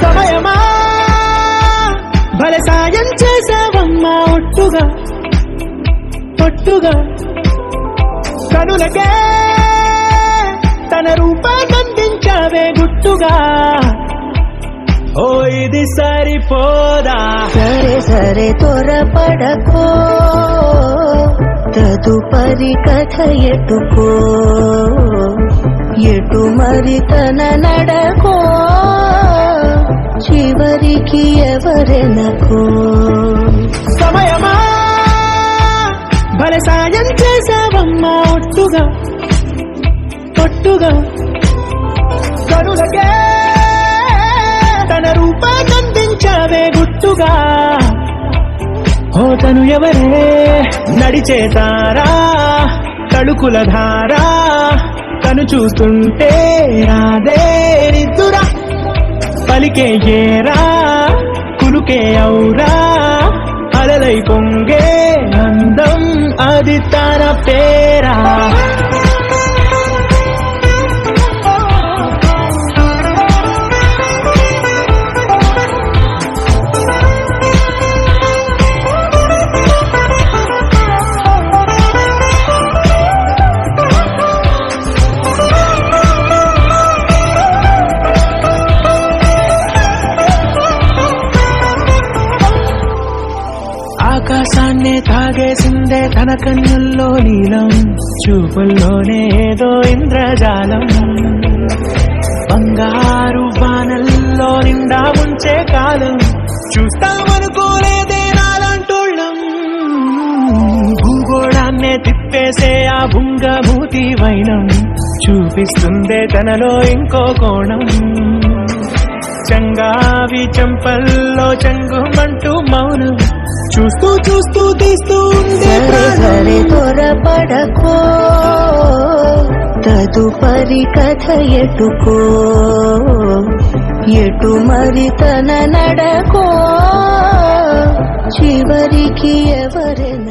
సమయమా భలే సాయం చేసావమ్మా ఒట్టుగా ఒట్టుగా కనులకే తన రూపాన్నందించావే గుట్టుగా ఓ ఇది సరిపోదా సరే సరే త్వరపడకో తదుపరి కథ ఎటుకో ఎటు మరి తన నడకో చివరికి ఎవరెనకో సమయమా భలే సాయం చేసావమ్మా ఒట్టుగా ఒట్టుగా కనులకే తన రూపాన్నందించావే గుట్టుగా ఓ తను ఎవరే నడిచేతారా తడుకుల ధారా తను చూస్తుంటే రాదే నిద్దురా పలికే ఏరా కులుకే ఔరా అలలై పొంగే అందం అది తన పేరా ఆకాశాన్నే తాగేసిందే తన కన్నుల్లో నీలం చూపుల్లోనే ఏదో ఇంద్రజాలం బంగారు వానల్లో నిండా ఉంచే కాలం చూస్తామనుకోలేదే నాలంటోళ్ళం భూగోళాన్నే తిప్పేసే ఆ భుంగభూతి వైనం చూపిస్తుందే తనలో ఇంకో కోణం చంగావి చంపల్లో చంగుమంటూ మౌనం చూస్తూ చూస్తూ తీస్తూ సరే సరే త్వరపడకో తదుపరి కథ ఎటుకో ఎటు మరి తన నడకో చివరికి ఎవరెన